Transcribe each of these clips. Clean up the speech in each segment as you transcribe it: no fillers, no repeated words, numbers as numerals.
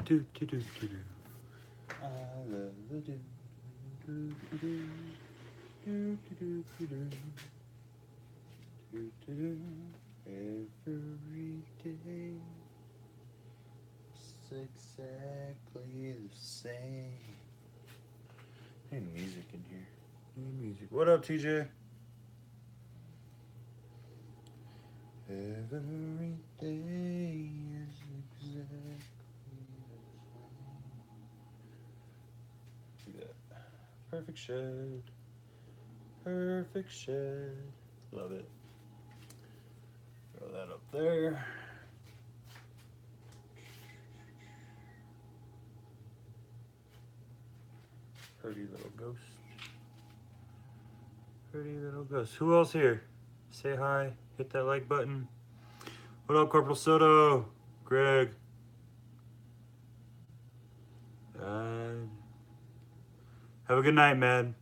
do do do do do. I love the do do do do do do do do do do do. Every day it's exactly the same. Hey, music in here. Hey, music. What up, TJ? Every day is exactly the same. Look at that. Perfect shed. Perfect shed. Love it. Throw that up there. Pretty little ghost. Pretty little ghost. Who else here? Say hi. Hit that like button. What up, Corporal Soto? Greg. Have a good night, man.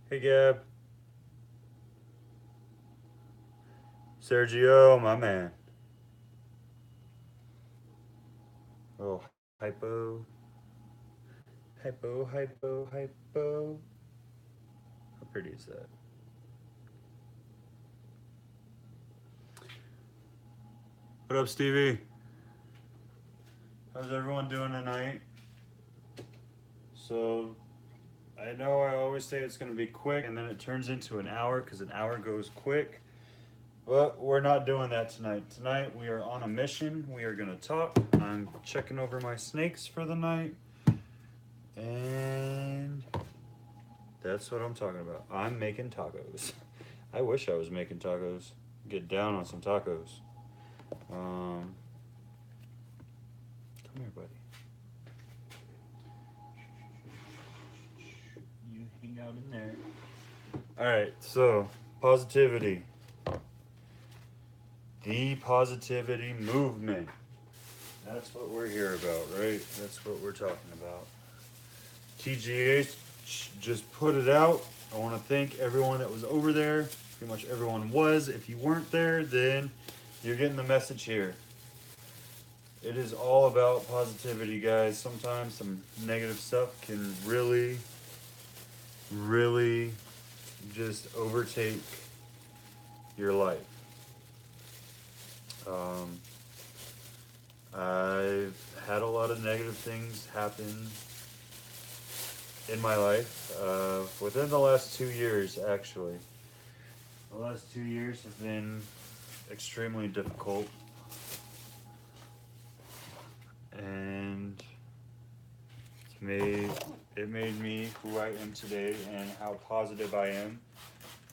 Hey, Gab. Sergio, my man. Oh, hypo. Hypo, hypo, hypo. How pretty is that? What up, Stevie? How's everyone doing tonight? So, I know I always say it's going to be quick, and then it turns into an hour because an hour goes quick. But we're not doing that tonight. Tonight we are on a mission. We are going to talk. I'm checking over my snakes for the night. And that's what I'm talking about. I'm making tacos. I wish I was making tacos. Get down on some tacos. Come here, buddy. You hang out in there. All right, so positivity. The positivity movement. That's what we're here about, right? That's what we're talking about. TGH just put it out. I want to thank everyone that was over there. Pretty much everyone was. If you weren't there, then you're getting the message here. It is all about positivity, guys. Sometimes some negative stuff can really, really just overtake your life. I've had a lot of negative things happen in my life within the last 2 years, actually. The last 2 years have been extremely difficult, and it made me who I am today and how positive I am,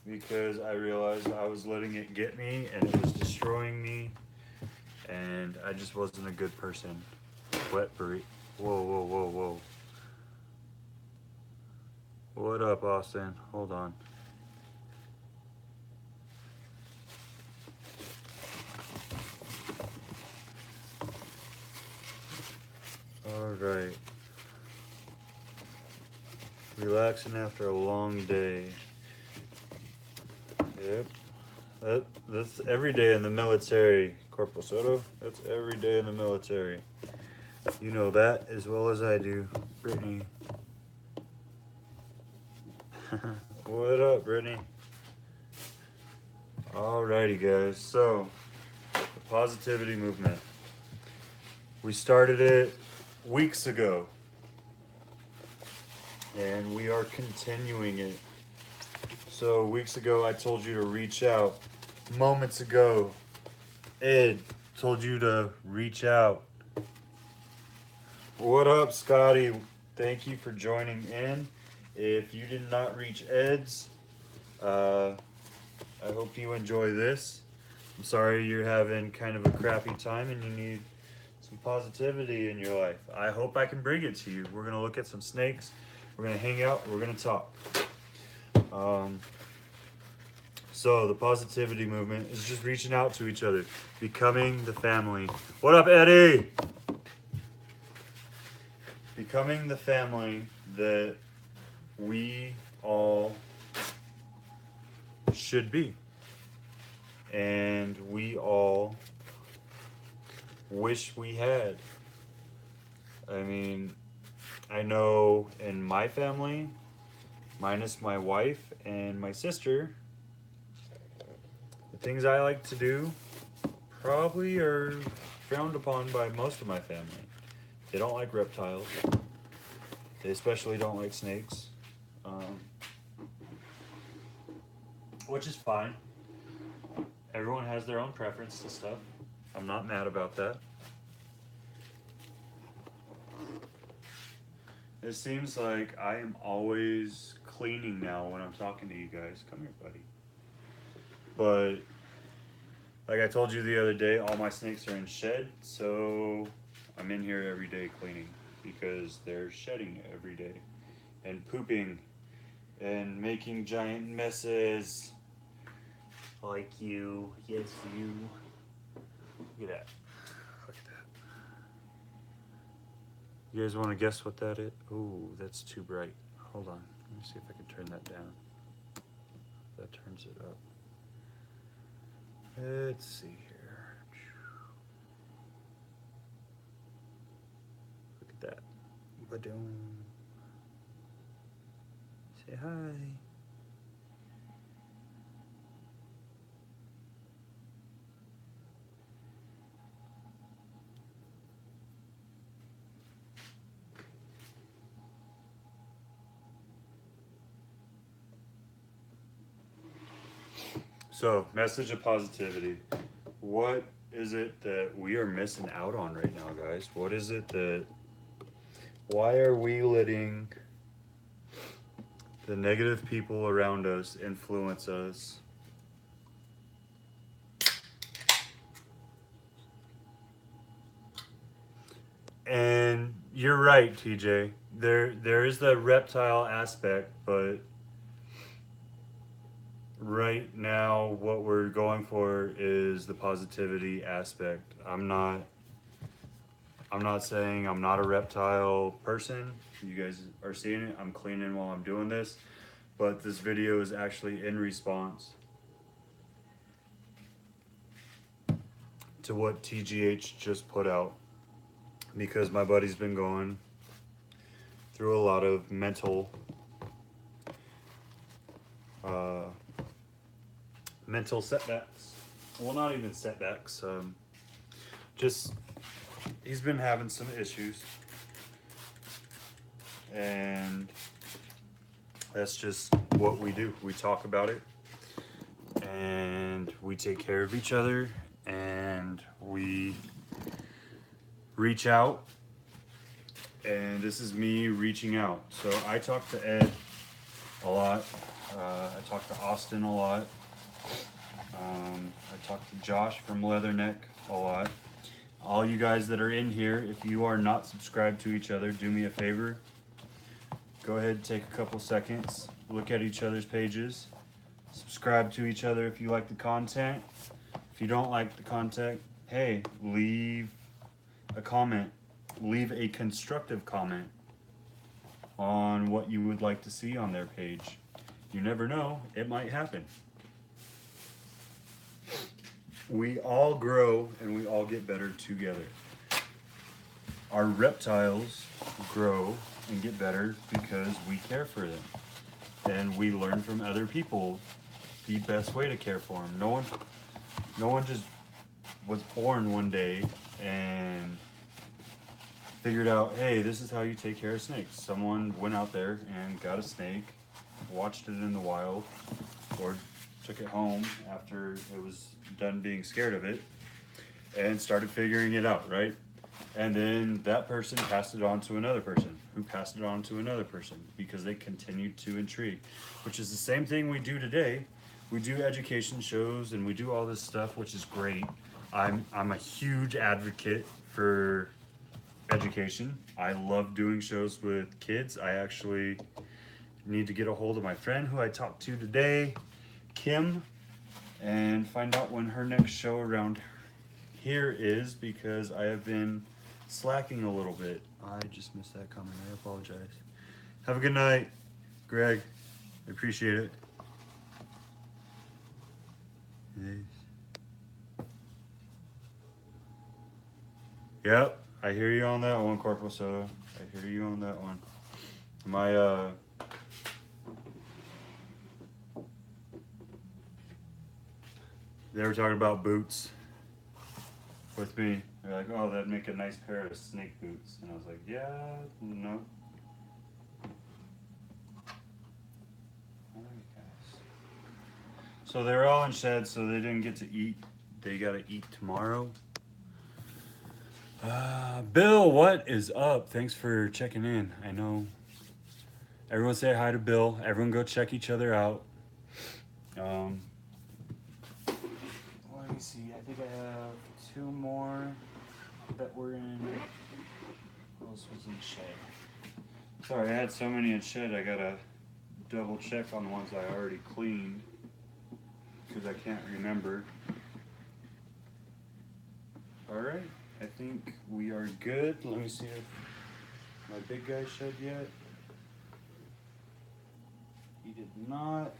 because I realized I was letting it get me and it was destroying me, and I just wasn't a good person. Wet burrito. Whoa, whoa, whoa, whoa. What up, Austin? Hold on. All right. Relaxing after a long day. Yep. That's every day in the military, Corporal Soto. That's every day in the military. You know that as well as I do, Brittany. What up, Brittany? Alrighty, guys. So, the positivity movement. We started it weeks ago, and we are continuing it. So, weeks ago, I told you to reach out. Moments ago, Ed told you to reach out. What up, Scotty? Thank you for joining in. If you did not reach Ed's, I hope you enjoy this. I'm sorry you're having kind of a crappy time and you need some positivity in your life. I hope I can bring it to you. We're going to look at some snakes. We're going to hang out. We're going to talk. So the positivity movement is just reaching out to each other, becoming the family. What up, Eddie? Becoming the family that we all should be. and we all wish we had. I mean, I know in my family, minus my wife and my sister, the things I like to do probably are frowned upon by most of my family. They don't like reptiles. They especially don't like snakes, which is fine. Everyone has their own preference to stuff. I'm not mad about that. It seems like I am always cleaning now when I'm talking to you guys. Come here, buddy. But like I told you the other day, all my snakes are in shed, so I'm in here every day cleaning because they're shedding every day and pooping and making giant messes. Like you. Yes, you. Look at that. Look at that. You guys want to guess what that is? Oh, that's too bright. Hold on. Let me see if I can turn that down. That turns it up. Let's see here. Look at that. Ba-doom. Say hi. So, message of positivity. What is it that we are missing out on right now, guys? What is it that... Why are we letting the negative people around us influence us? And you're right, TJ. There is the reptile aspect, but right now what we're going for is the positivity aspect. I'm not saying I'm not a reptile person. You guys are seeing it. I'm cleaning while I'm doing this, but this video is actually in response to what TGH just put out, because my buddy's been going through a lot of mental setbacks. Well, not even setbacks. Just he's been having some issues, and that's just what we do. We talk about it, and we take care of each other, and we reach out. And this is me reaching out. So I talk to Ed a lot. I talk to Austin a lot. I talk to Josh from Leatherneck a lot. All you guys that are in here, if you are not subscribed to each other, do me a favor. Go ahead and take a couple seconds, look at each other's pages, subscribe to each other if you like the content. If you don't like the content, hey, leave a comment. Leave a constructive comment on what you would like to see on their page. You never know, it might happen. We all grow and we all get better together. Our reptiles grow and get better because we care for them. And we learn from other people the best way to care for them. No one just was born one day and figured out, hey, this is how you take care of snakes. Someone went out there and got a snake, watched it in the wild, or took it home after it was done being scared of it, and started figuring it out, right? And then that person passed it on to another person, who passed it on to another person, because they continued to intrigue, which is the same thing we do today. We do education shows and we do all this stuff, which is great. I'm a huge advocate for education. I love doing shows with kids. I actually need to get a hold of my friend who I talked to today, Kim, and find out when her next show around here is, because I have been slacking a little bit. I just missed that comment. I apologize. Have a good night, Greg. I appreciate it. Yes. Yep, I hear you on that one, Corporal Soto. I hear you on that one. My, they were talking about boots with me. They're like, oh, that'd make a nice pair of snake boots. And I was like, yeah, no. Alright, guys. So they're all in sheds, so they didn't get to eat. They gotta eat tomorrow. Bill, what is up? Thanks for checking in. I know everyone say hi to Bill. Everyone go check each other out. Let me see. I think I have 2 more that were in. What else was in shed? Sorry, I had so many in shed. I gotta double check on the ones I already cleaned because I can't remember. All right. I think we are good. Let me see if my big guy shed yet. He did not.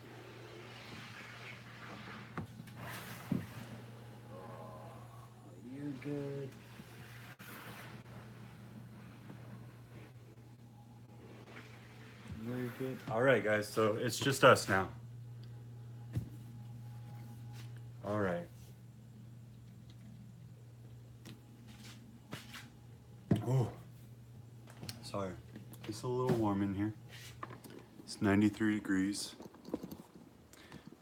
You're good. You're good. All right, guys. So it's just us now. All right. Oh, sorry. It's a little warm in here. It's 93 degrees.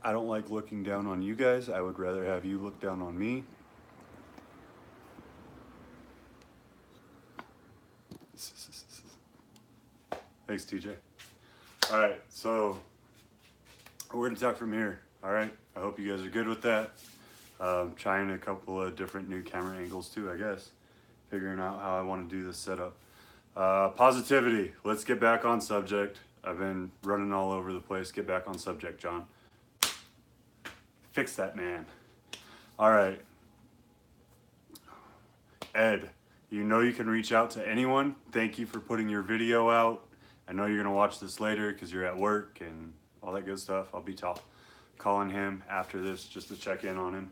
I don't like looking down on you guys. I would rather have you look down on me. Thanks, TJ. All right, so we're gonna talk from here. All right, I hope you guys are good with that. Trying a couple of different new camera angles too, I guess. Figuring out how I want to do this setup. Positivity. Let's get back on subject. I've been running all over the place. Get back on subject, John. Fix that, man. All right. Ed, you know you can reach out to anyone. Thank you for putting your video out. I know you're going to watch this later because you're at work and all that good stuff. I'll be calling him after this just to check in on him.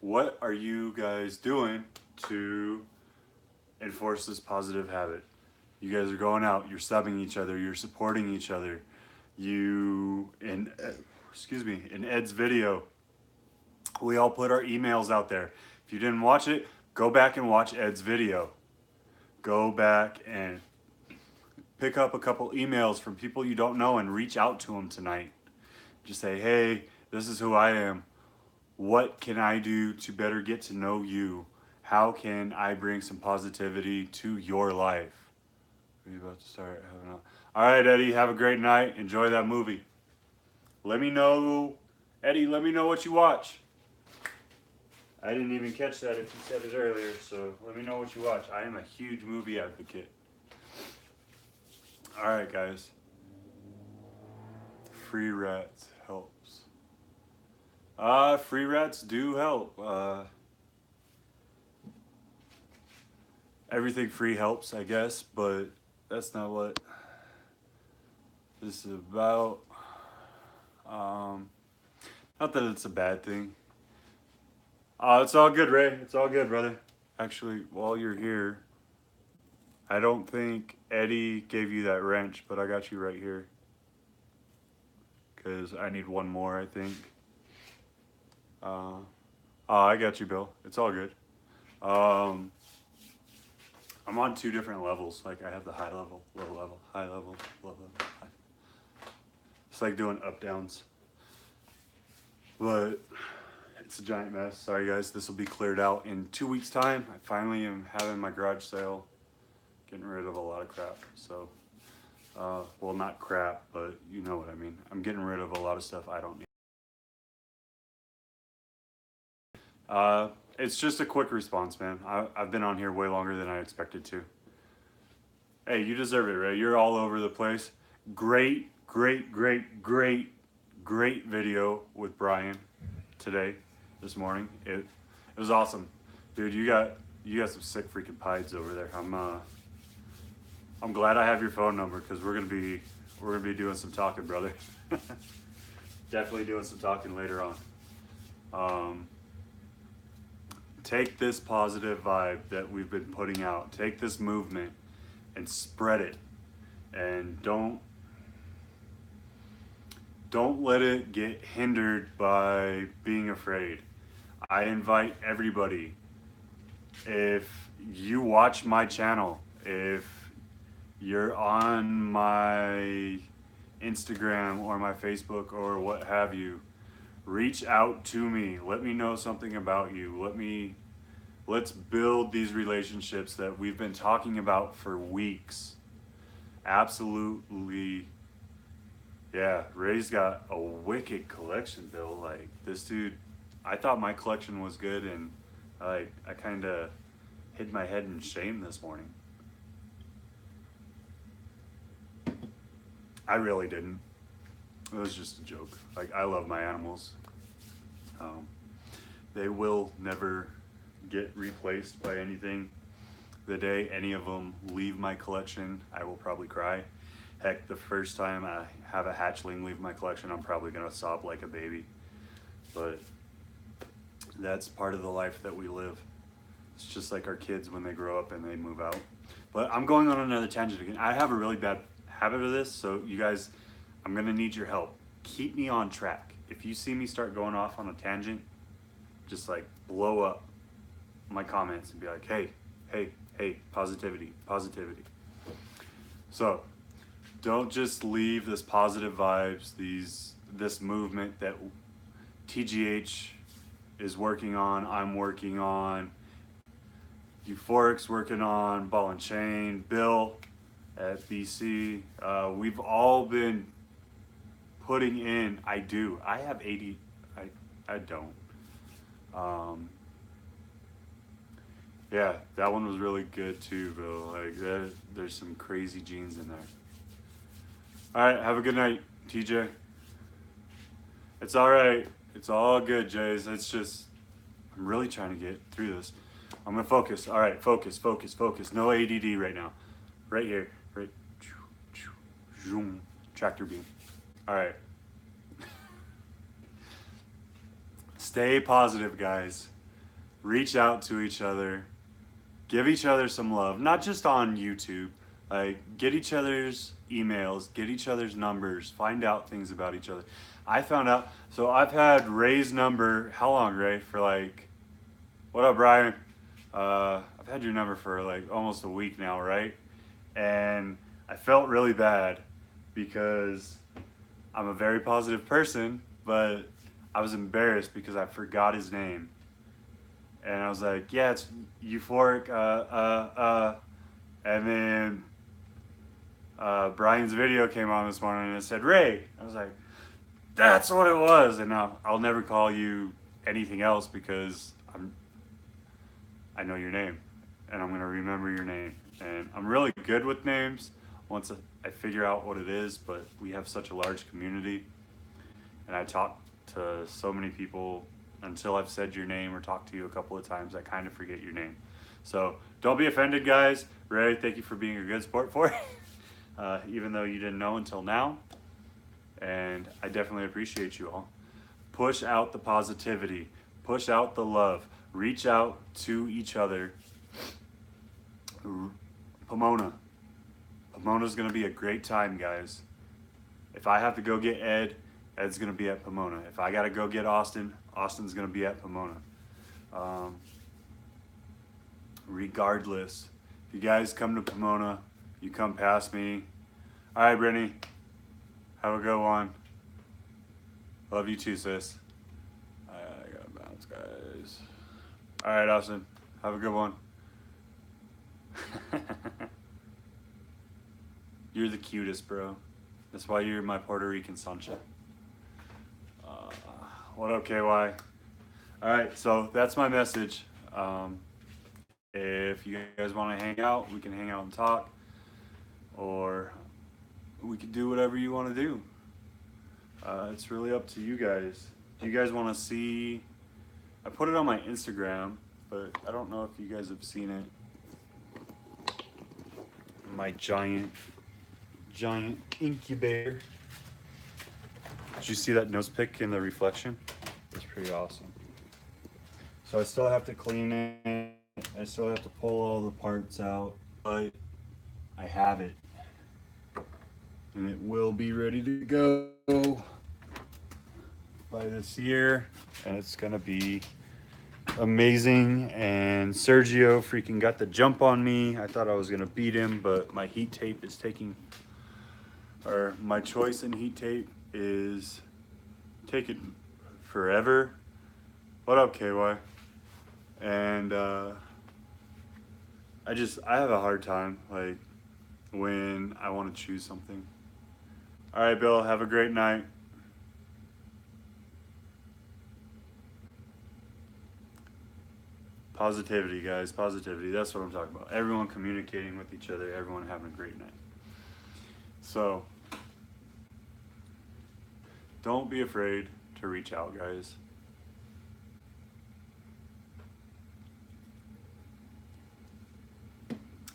What are you guys doing to enforce this positive habit? You guys are going out, you're subbing each other, you're supporting each other. In Ed's video, we all put our emails out there. If you didn't watch it, go back and watch Ed's video. Go back and pick up a couple emails from people you don't know and reach out to them tonight. Just say, hey, this is who I am. What can I do to better get to know you? How can I bring some positivity to your life? Are you about to start having a... All right, Eddie, have a great night. Enjoy that movie. Let me know, Eddie, let me know what you watch. I didn't even catch that if you said it earlier, so let me know what you watch. I am a huge movie advocate. All right, guys. Free rats helps. Free rats do help. Everything free helps, I guess, but that's not what this is about. Not that it's a bad thing. It's all good, Ray. It's all good, brother. Actually, while you're here, I don't think Eddie gave you that wrench, but I got you right here. Because I need one more, I think. I got you, Bill. It's all good. I'm on 2 different levels. Like, I have the high level, low level, high level, low level, high. It's like doing up downs. But it's a giant mess. Sorry, guys. This will be cleared out in 2 weeks' time. I finally am having my garage sale. Getting rid of a lot of crap. So, well, not crap, but you know what I mean. I'm getting rid of a lot of stuff I don't need. It's just a quick response, man. I've been on here way longer than I expected to. Hey, you deserve it, Ray. You're all over the place. Great video with Brian today, this morning. It was awesome, dude. You got some sick freaking pieds over there. I'm glad I have your phone number because we're gonna be doing some talking, brother. Definitely doing some talking later on. take this positive vibe that we've been putting out, take this movement and spread it. And don't let it get hindered by being afraid. I invite everybody, if you watch my channel, if you're on my Instagram or my Facebook or what have you, reach out to me. Let me know something about you. Let's build these relationships that we've been talking about for weeks. Absolutely. Yeah, Ray's got a wicked collection, Bill. Like, this dude, I thought my collection was good, and I kind of hid my head in shame this morning. I really didn't. It was just a joke. Like, I love my animals. They will never get replaced by anything. The day any of them leave my collection, I will probably cry. Heck, the first time I have a hatchling leave my collection, I'm probably gonna sob like a baby. But that's part of the life that we live. It's just like our kids when they grow up and they move out. But I'm going on another tangent again. I have a really bad habit of this, so you guys, I'm gonna need your help. Keep me on track. If you see me start going off on a tangent, just like blow up my comments and be like, hey, positivity. So don't just leave this positive vibes, this movement that TGH is working on, I'm working on, Euphoric's working on, Ball and Chain, Bill at BC. We've all been putting in, I have 80, I don't. Yeah, that one was really good too, Bill. Like, there's some crazy genes in there. All right, have a good night, TJ. It's all right. It's all good, Jays. It's just, I'm really trying to get through this. I'm gonna focus. All right, focus. No ADD right now. Right here. Right. Zoom. Tractor beam. All right. Stay positive, guys. Reach out to each other. Give each other some love. Not just on YouTube. Like, get each other's emails, get each other's numbers, find out things about each other. I found out, so I've had Ray's number, how long, Ray? For like, what up, Brian? I've had your number for like almost a week now, right? And I felt really bad because I'm a very positive person, but I was embarrassed because I forgot his name. And I was like, yeah, it's Euphoric, and then Brian's video came on this morning and it said Ray. I was like, that's what it was. And now I'll never call you anything else because I know your name and I'm gonna remember your name. And I'm really good with names once I figure out what it is, but we have such a large community and I talk to so many people until I've said your name or talked to you a couple of times, I kind of forget your name. So don't be offended, guys. Ray, thank you for being a good sport for it, even though you didn't know until now. And I definitely appreciate you all. Push out the positivity. Push out the love. Reach out to each other. Pomona's going to be a great time, guys. If I have to go get Ed, Ed's going to be at Pomona. If I got to go get Austin, Austin's going to be at Pomona. Regardless, if you guys come to Pomona, you come past me. All right, Brittany, have a good one. Love you too, sis. I gotta bounce, guys. All right, Austin, have a good one. You're the cutest, bro. That's why you're my Puerto Rican sunshine. What up, KY? All right, so that's my message. If you guys want to hang out, we can hang out and talk, or we could do whatever you want to do. It's really up to you guys. Do you guys want to see? I put it on my Instagram, but I don't know if you guys have seen it. My giant incubator. Did you see that nose pick in the reflection? It's pretty awesome. So I still have to clean it. I still have to pull all the parts out, but I have it. And it will be ready to go by this year. And it's gonna be amazing. And Sergio freaking got the jump on me. I thought I was gonna beat him, but my heat tape is taking, or my choice in heat tape is taking forever. What up, KY? And I have a hard time, like, when I want to choose something. All right, Bill, have a great night. Positivity, guys, positivity. That's what I'm talking about. Everyone communicating with each other, everyone having a great night. So, don't be afraid to reach out, guys.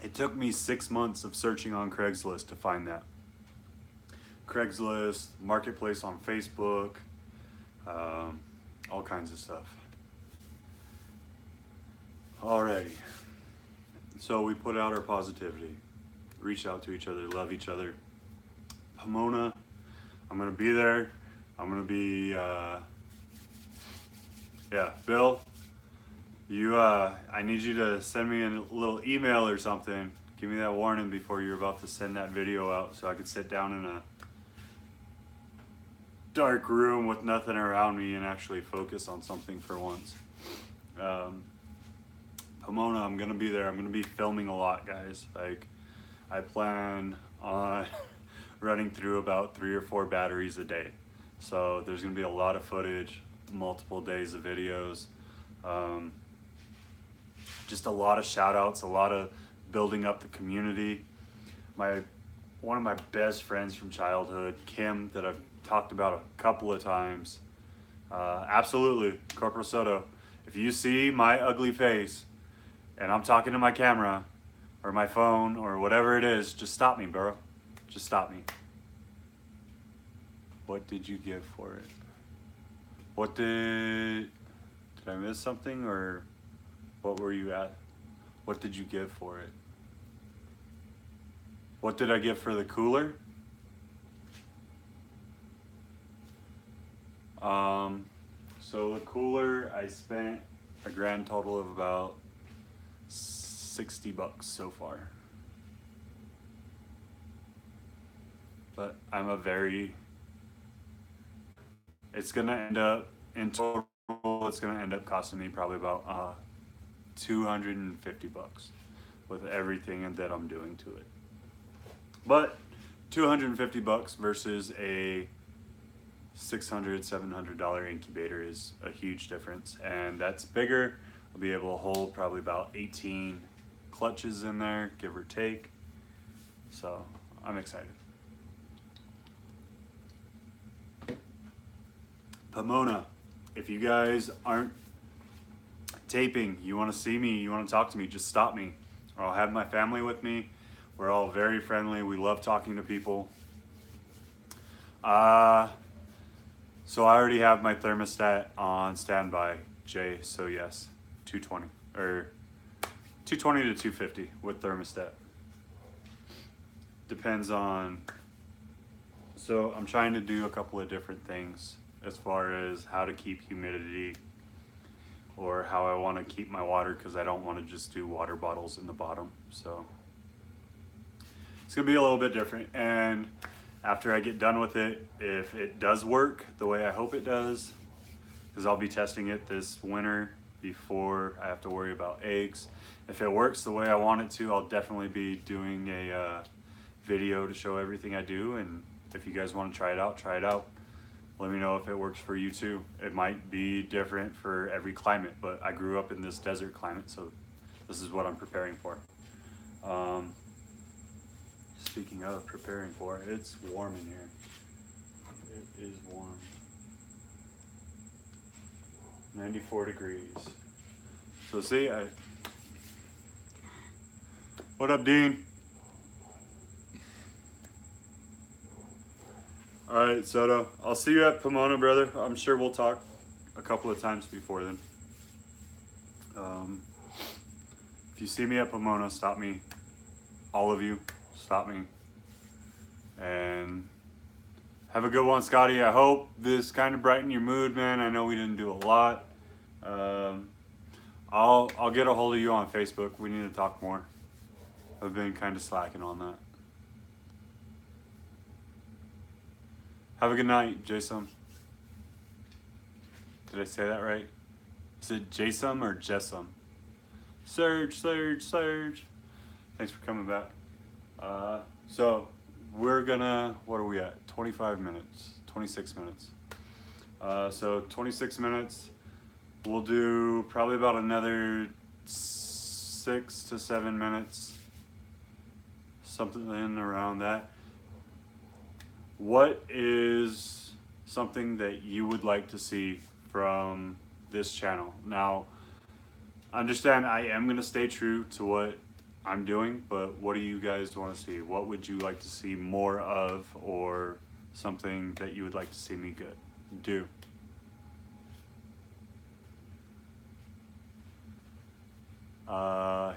It took me 6 months of searching on Craigslist to find that. Craigslist, Marketplace on Facebook, all kinds of stuff. Alrighty. So we put out our positivity, reach out to each other, love each other. Pomona, I'm gonna be there. I'm gonna be, yeah, Bill, I need you to send me a little email or something. Give me that warning before you're about to send that video out so I could sit down in a dark room with nothing around me and actually focus on something for once. Pomona, I'm gonna be there. I'm gonna be filming a lot, guys. Like, I plan on running through about 3 or 4 batteries a day. So there's gonna be a lot of footage, multiple days of videos. Just a lot of shout outs, a lot of building up the community. One of my best friends from childhood, Kim, that I've talked about a couple of times. Absolutely, Corporal Soto. If you see my ugly face and I'm talking to my camera or my phone or whatever it is, just stop me, bro. Just stop me. What did you give for it? Did I miss something, or what were you at? What did you give for it? What did I give for the cooler? So the cooler, I spent a grand total of about $60 so far. But it's gonna end up, in total, it's gonna end up costing me probably about $250 with everything that I'm doing to it. But $250 versus a $600, $700 incubator is a huge difference, and that's bigger. I'll be able to hold probably about 18 clutches in there, give or take. So I'm excited. Pomona, if you guys aren't taping, you want to see me, you want to talk to me, just stop me. Or I'll have my family with me. We're all very friendly. We love talking to people. So I already have my thermostat on standby, Jay. So yes, 220 or 220 to 250 with thermostat. Depends on. So I'm trying to do a couple of different things as far as how to keep humidity, or how I want to keep my water, because I don't want to just do water bottles in the bottom. So it's gonna be a little bit different. And after I get done with it, if it does work the way I hope it does, because I'll be testing it this winter before I have to worry about eggs. If it works the way I want it to, I'll definitely be doing a video to show everything I do. And if you guys want to try it out, try it out. Let me know if it works for you too. It might be different for every climate, but I grew up in this desert climate, so this is what I'm preparing for. Speaking of preparing for, it's warm in here. It is warm. 94 degrees. So see, what up, Dean? All right, Soto. I'll see you at Pomona, brother. I'm sure we'll talk a couple of times before then. If you see me at Pomona, stop me. All of you, stop me. And have a good one, Scotty. I hope this kind of brightened your mood, man. I know we didn't do a lot. I'll get a hold of you on Facebook. We need to talk more. I've been kind of slacking on that. Have a good night, Jason. Did I say that right? Is it Jason or Jessam? Surge. Thanks for coming back. So we're gonna, what are we at? 25 minutes, 26 minutes. So 26 minutes. We'll do probably about another 6 to 7 minutes, something around that. What is something that you would like to see from this channel? Now, understand I am going to stay true to what I'm doing, but what do you guys want to see? What would you like to see more of, or something that you would like to see me do?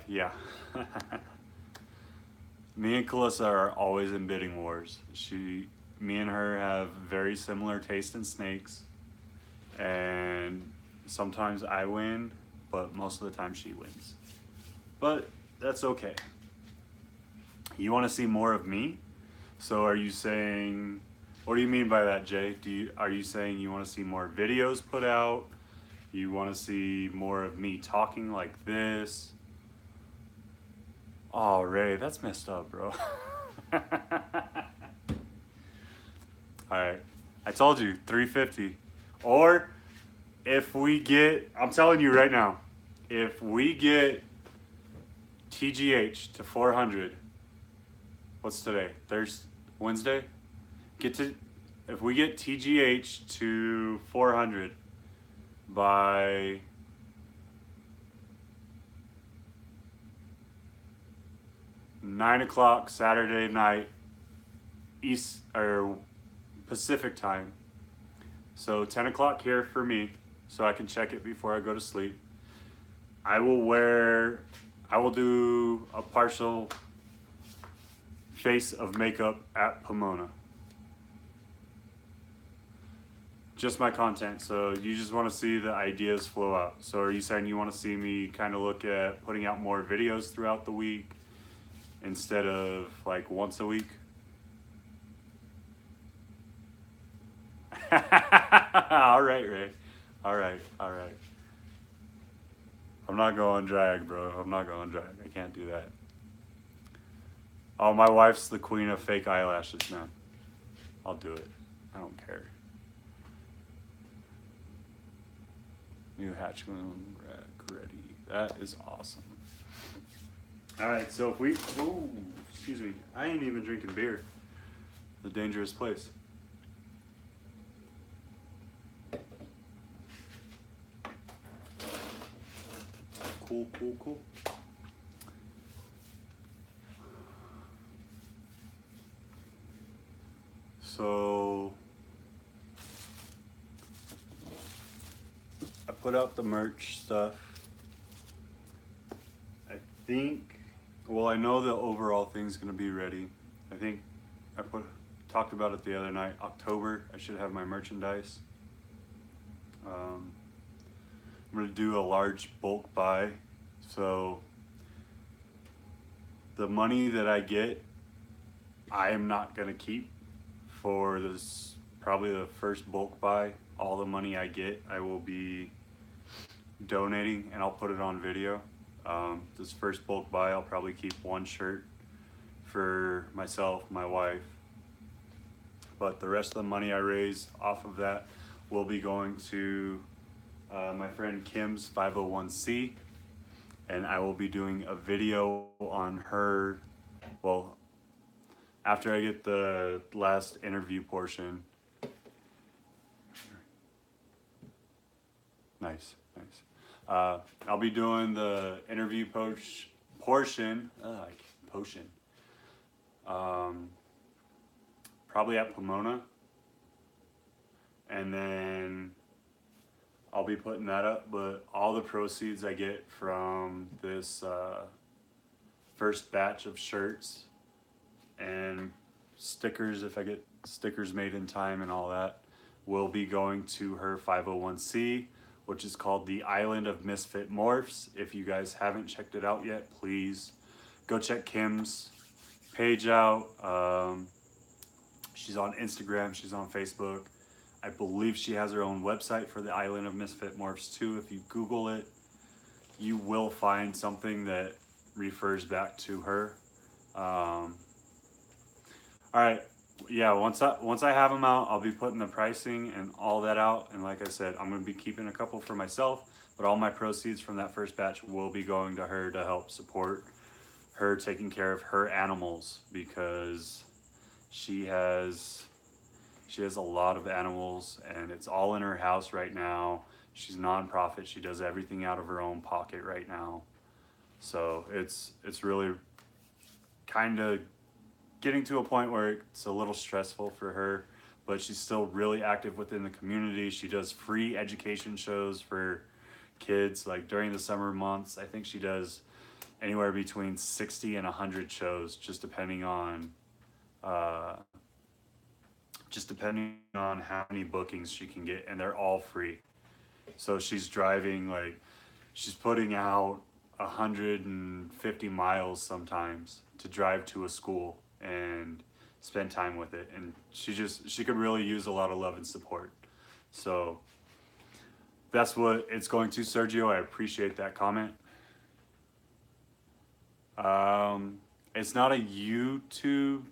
Yeah. Me and Calissa are always in bidding wars. Me and her have very similar taste in snakes, and sometimes I win, but most of the time she wins. But that's okay. You want to see more of me? So are you saying, what do you mean by that, Jay? Are you saying you want to see more videos put out? You want to see more of me talking like this? Oh, Ray, that's messed up, bro. Alright, I told you, 350. Or, if we get, I'm telling you right now, if we get TGH to 400, what's today? Wednesday? If we get TGH to 400 by (9 o'clock) Saturday night, East or Pacific time. So 10 o'clock here for me, so I can check it before I go to sleep. I will do a partial face of makeup at Pomona. Just my content, so you just want to see the ideas flow out. So are you saying you want to see me kind of look at putting out more videos throughout the week instead of like once a week? All right, Ray. All right. I'm not going drag, bro. I'm not going drag. I can't do that. Oh, my wife's the queen of fake eyelashes, man. I'll do it. I don't care. New hatchling rack ready. That is awesome. All right, so if we, oh, excuse me. I ain't even drinking beer. The dangerous place. Cool. So I put out the merch stuff. I think, well, I know the overall thing's gonna be ready. I think I talked about it the other night. October, I should have my merchandise. I'm gonna do a large bulk buy. So the money that I get, I am not gonna keep for this, probably the first bulk buy. All the money I get, I will be donating, and I'll put it on video. This first bulk buy, I'll probably keep one shirt for myself, my wife, but the rest of the money I raise off of that will be going to my friend Kim's 501c, and I will be doing a video on her, well, after I get the last interview portion. Nice. I'll be doing the interview portion, probably at Pomona, and then I'll I'll be putting that up, but all the proceeds I get from this first batch of shirts and stickers, if I get stickers made in time and all that, will be going to her 501c, which is called the Island of Misfit Morphs. If you guys haven't checked it out yet, please go check Kim's page out. She's on Instagram, she's on Facebook. I believe she has her own website for the Island of Misfit Morphs too. If you Google it, you will find something that refers back to her. All right, yeah. Once I have them out, I'll be putting the pricing and all that out. And like I said, I'm gonna be keeping a couple for myself, but all my proceeds from that first batch will be going to her to help support her taking care of her animals, because she has a lot of animals and it's all in her house right now. She's nonprofit. She does everything out of her own pocket right now. So it's really kind of getting to a point where it's a little stressful for her, but she's still really active within the community. She does free education shows for kids, like during the summer months. I think she does anywhere between 60 and 100 shows, just depending on how many bookings she can get, and they're all free. So she's driving, like, she's putting out 150 miles sometimes to drive to a school and spend time with it, and she could really use a lot of love and support. So that's what it's going to. Sergio, I appreciate that comment. It's not a YouTube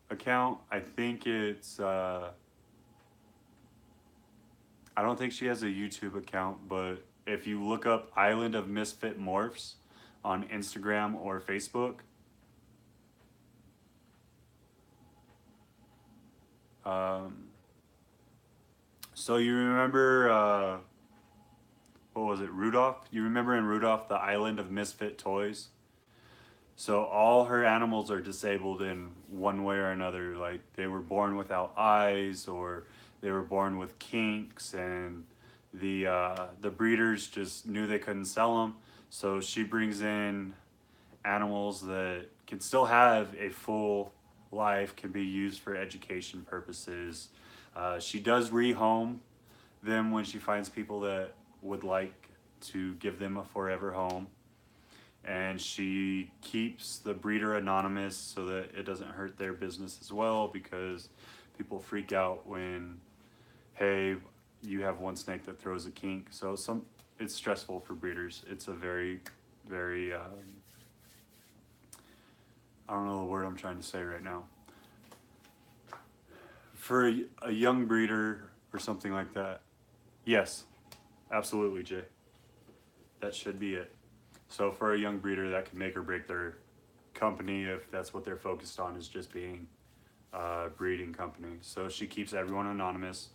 account. I think it's I don't think she has a YouTube account, but if you look up Island of Misfit Morphs on Instagram or Facebook, so you remember what was it, Rudolph? You remember in Rudolph, the Island of Misfit Toys? So all her animals are disabled in one way or another. Like, they were born without eyes, or they were born with kinks, and the breeders just knew they couldn't sell them. So she brings in animals that can still have a full life, can be used for education purposes. She does rehome them when she finds people that would like to give them a forever home. And she keeps the breeder anonymous so that it doesn't hurt their business as well, because people freak out when, hey, you have one snake that throws a kink. So it's stressful for breeders. It's a very, very, I don't know the word I'm trying to say right now. For a young breeder or something like that, yes, absolutely, Jay. That should be it. So for a young breeder, that could make or break their company if that's what they're focused on, is just being a breeding company. So she keeps everyone anonymous.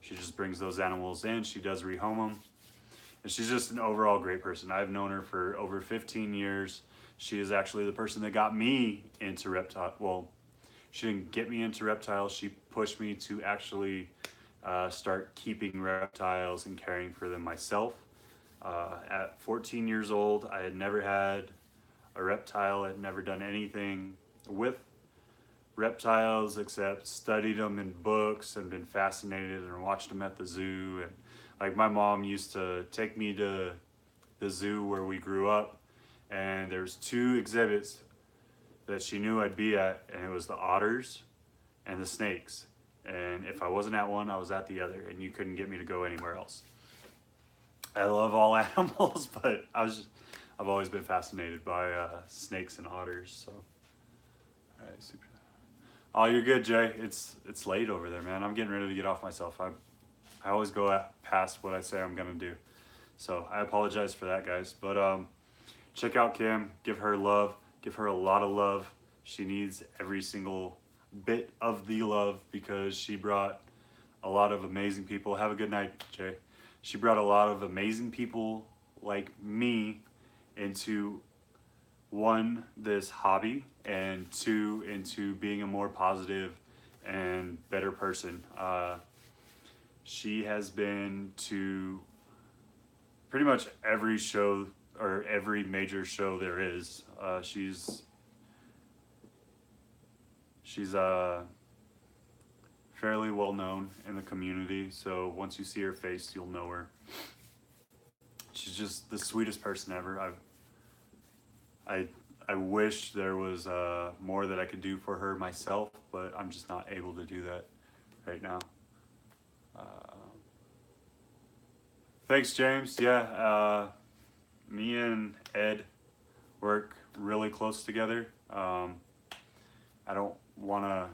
She just brings those animals in. She does rehome them. And she's just an overall great person. I've known her for over 15 years. She is actually the person that got me into reptile. Well, she didn't get me into reptiles. She pushed me to actually start keeping reptiles and caring for them myself. At 14 years old, I had never had a reptile. I had never done anything with reptiles except studied them in books and been fascinated and watched them at the zoo. And like, my mom used to take me to the zoo where we grew up, and there's two exhibits that she knew I'd be at, and it was the otters and the snakes. And if I wasn't at one, I was at the other, and you couldn't get me to go anywhere else. I love all animals, but I've always been fascinated by snakes and otters. So, all right, super. Oh, you're good, Jay. It's late over there, man. I'm getting ready to get off myself. I always go past what I say I'm gonna do, so I apologize for that, guys. But check out Kim. Give her love. Give her a lot of love. She needs every single bit of the love, because she brought a lot of amazing people. Have a good night, Jay. She brought a lot of amazing people like me into, one, this hobby, and two, into being a more positive and better person. She has been to pretty much every show or every major show there is. She's fairly well known in the community, so once you see her face, you'll know her. She's just the sweetest person ever. I wish there was more that I could do for her myself, but I'm just not able to do that right now. Thanks, James. Yeah, me and Ed work really close together. I don't want to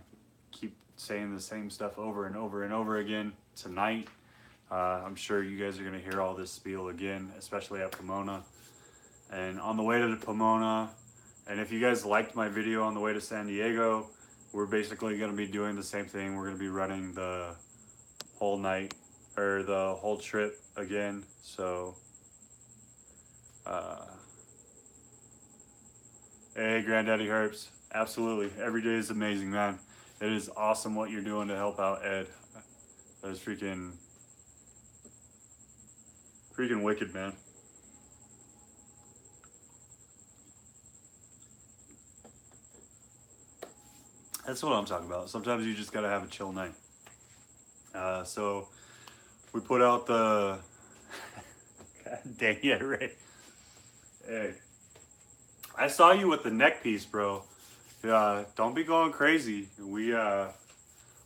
keep saying the same stuff over and over and over again tonight. I'm sure you guys are going to hear all this spiel again, especially at Pomona. And on the way to Pomona, and if you guys liked my video on the way to San Diego, we're basically going to be doing the same thing. We're going to be running the whole night or the whole trip again. So, hey, Granddaddy Herbs. Absolutely. Every day is amazing, man. It is awesome what you're doing to help out Ed. That is freaking wicked, man. That's what I'm talking about. Sometimes you just gotta have a chill night. So we put out the God dang it, Ray. Hey, I saw you with the neck piece, bro. Don't be going crazy. We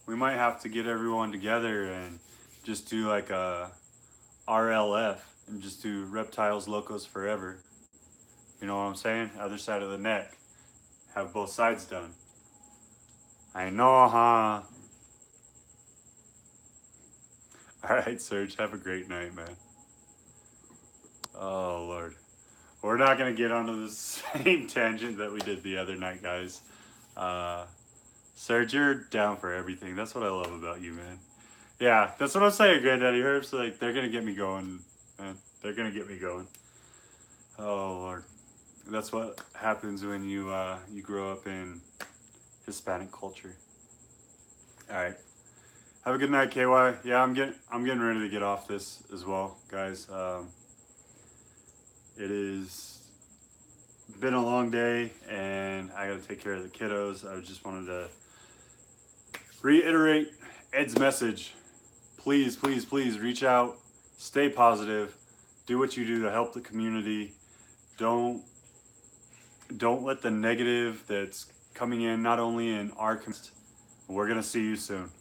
might have to get everyone together and just do like a RLF and just do Reptiles Locos Forever. You know what I'm saying? Other side of the neck. Have both sides done. I know, huh? Alright, Serge, have a great night, man. Oh, Lord. We're not going to get onto the same tangent that we did the other night, guys. Serge, you're down for everything. That's what I love about you, man. Yeah, that's what I'm saying, Granddaddy Herbs. Like, they're going to get me going, man. They're going to get me going. Oh, Lord. That's what happens when you grow up in Hispanic culture. All right. Have a good night, KY. Yeah, I'm getting ready to get off this as well, guys. It is been a long day, and I got to take care of the kiddos. I just wanted to reiterate Ed's message. Please, please, please reach out. Stay positive. Do what you do to help the community. Don't let the negative that's coming in, not only in our community. We're gonna see you soon.